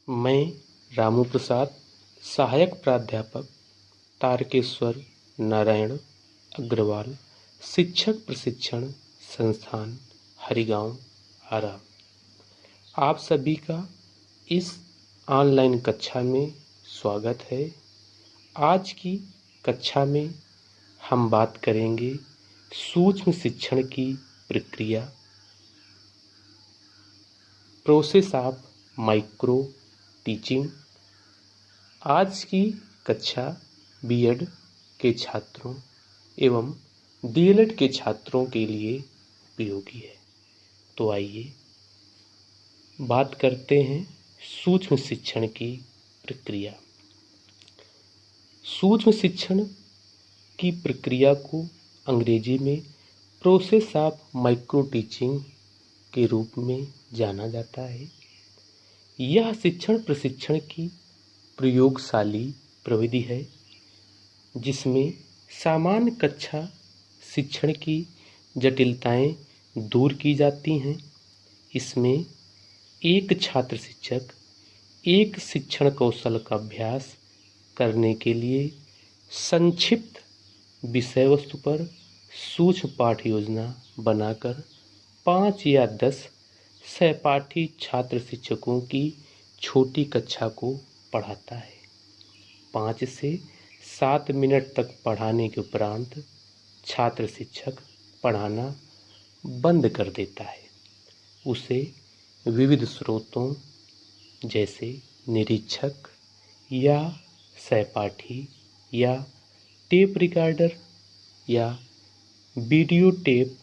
मैं रामू प्रसाद, सहायक प्राध्यापक तारकेश्वर नारायण अग्रवाल, शिक्षक प्रशिक्षण संस्थान हरिगांव आरा, आप सभी का इस ऑनलाइन कक्षा में स्वागत है। आज की कक्षा में हम बात करेंगे सूक्ष्म शिक्षण की प्रक्रिया, प्रोसेस ऑफ माइक्रो टीचिंग। आज की कक्षा बीएड के छात्रों एवं डीएलएड के छात्रों के लिए उपयोगी है। तो आइए बात करते हैं सूक्ष्म शिक्षण की प्रक्रिया। सूक्ष्म शिक्षण की प्रक्रिया को अंग्रेजी में प्रोसेस ऑफ माइक्रो टीचिंग के रूप में जाना जाता है। यह शिक्षण प्रशिक्षण की प्रयोगशाली प्रविधि है जिसमें सामान्य कक्षा शिक्षण की जटिलताएं दूर की जाती हैं। इसमें एक छात्र शिक्षक एक शिक्षण कौशल का अभ्यास करने के लिए संक्षिप्त विषय वस्तु पर सूक्ष्म पाठ योजना बनाकर 5 या 10 सहपाठी छात्र शिक्षकों की छोटी कक्षा को पढ़ाता है। 5 से 7 मिनट तक पढ़ाने के उपरांत छात्र शिक्षक पढ़ाना बंद कर देता है। उसे विविध स्रोतों जैसे निरीक्षक या सहपाठी या टेप रिकॉर्डर या वीडियो टेप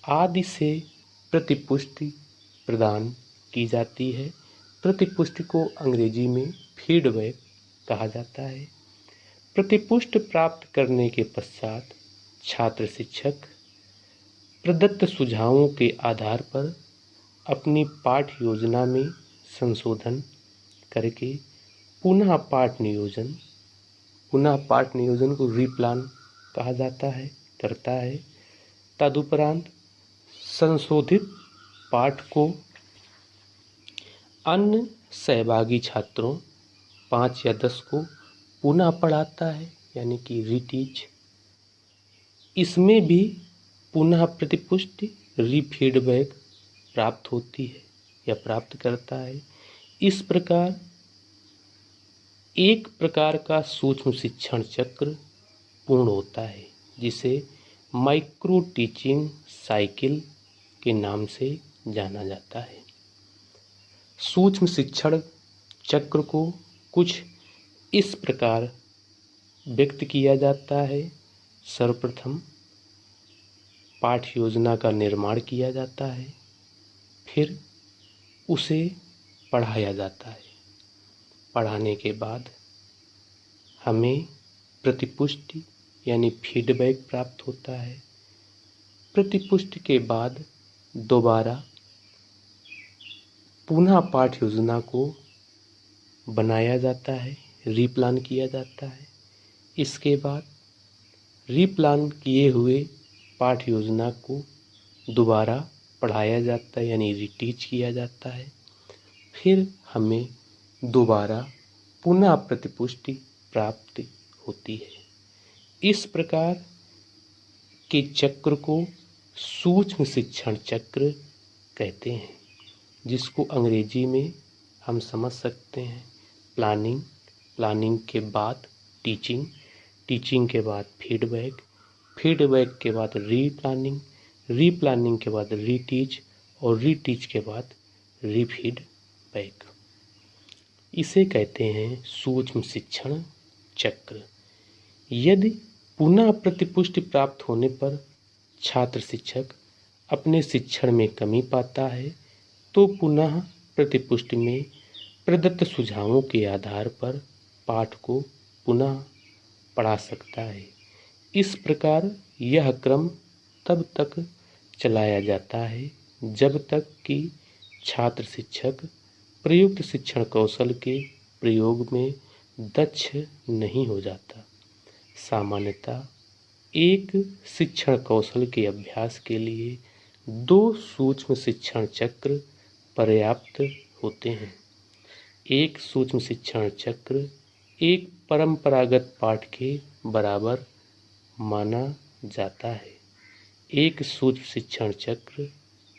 आदि से प्रतिपुष्टि प्रदान की जाती है। प्रतिपुष्टि को अंग्रेजी में फीडबैक कहा जाता है। प्रतिपुष्टि प्राप्त करने के पश्चात छात्र शिक्षक प्रदत्त सुझावों के आधार पर अपनी पाठ योजना में संशोधन करके पुनः पाठ नियोजन को रीप्लान कहा जाता है करता है। तदुपरांत संशोधित पाठ को अन्य सहभागी छात्रों 5 या 10 को पुनः पढ़ाता है, यानी कि रीटीच। इसमें भी पुनः प्रतिपुष्टि रीफीडबैक प्राप्त होती है या प्राप्त करता है। इस प्रकार एक प्रकार का सूक्ष्म शिक्षण चक्र पूर्ण होता है जिसे माइक्रो टीचिंग साइकिल के नाम से जाना जाता है। सूक्ष्म शिक्षण चक्र को कुछ इस प्रकार व्यक्त किया जाता है। सर्वप्रथम पाठ योजना का निर्माण किया जाता है, फिर उसे पढ़ाया जाता है। पढ़ाने के बाद हमें प्रतिपुष्टि यानी फीडबैक प्राप्त होता है। प्रतिपुष्टि के बाद दोबारा पुनः पाठ योजना को बनाया जाता है, रीप्लान किया जाता है। इसके बाद रीप्लान किए हुए पाठ योजना को दोबारा पढ़ाया जाता है, यानी रीटीच किया जाता है। फिर हमें दोबारा पुनः प्रतिपुष्टि प्राप्त होती है। इस प्रकार के चक्र को सूक्ष्म शिक्षण चक्र कहते हैं, जिसको अंग्रेजी में हम समझ सकते हैं प्लानिंग, प्लानिंग के बाद टीचिंग, टीचिंग के बाद फीडबैक, फीडबैक के बाद रीप्लानिंग, रीप्लानिंग के बाद रीटीच और रीटीच के बाद रीफीडबैक। इसे कहते हैं सूक्ष्म शिक्षण चक्र। यदि पुनः प्रतिपुष्टि प्राप्त होने पर छात्र शिक्षक अपने शिक्षण में कमी पाता है तो पुनः प्रतिपुष्टि में प्रदत्त सुझावों के आधार पर पाठ को पुनः पढ़ा सकता है। इस प्रकार यह क्रम तब तक चलाया जाता है जब तक कि छात्र शिक्षक प्रयुक्त शिक्षण कौशल के प्रयोग में दक्ष नहीं हो जाता। सामान्यतः एक शिक्षण कौशल के अभ्यास के लिए 2 सूक्ष्म शिक्षण चक्र पर्याप्त होते हैं। एक सूक्ष्म शिक्षण चक्र एक परंपरागत पाठ के बराबर माना जाता है। एक सूक्ष्म शिक्षण चक्र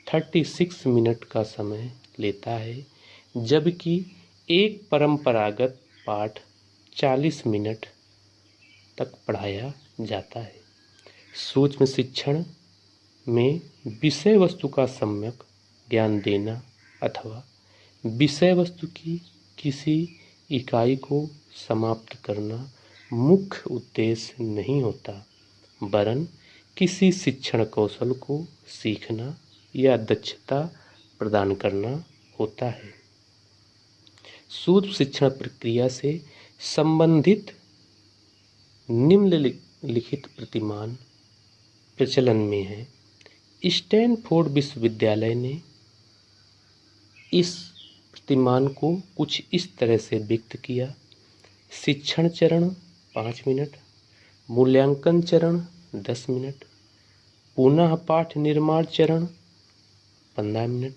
36 मिनट का समय लेता है, जबकि एक परंपरागत पाठ 40 मिनट तक पढ़ाया जाता है। सूक्ष्म शिक्षण में विषय वस्तु का सम्यक ज्ञान देना अथवा विषय वस्तु की किसी इकाई को समाप्त करना मुख्य उद्देश्य नहीं होता, वरन किसी शिक्षण कौशल को सीखना या दक्षता प्रदान करना होता है। सूक्ष्म शिक्षण प्रक्रिया से संबंधित निम्नलिखित प्रतिमान प्रचलन में है। स्टैनफोर्ड विश्वविद्यालय ने इस प्रतिमान को कुछ इस तरह से व्यक्त किया। शिक्षण चरण 5 मिनट, मूल्यांकन चरण 10 मिनट, पुनः पाठ निर्माण चरण 15 मिनट,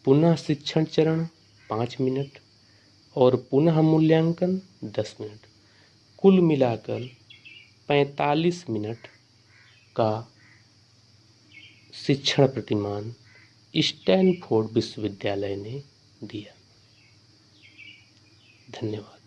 पुनः शिक्षण चरण 5 मिनट और पुनः मूल्यांकन 10 मिनट। कुल मिलाकर 45 मिनट का शिक्षण प्रतिमान स्टैनफोर्ड विश्वविद्यालय ने दिया। धन्यवाद।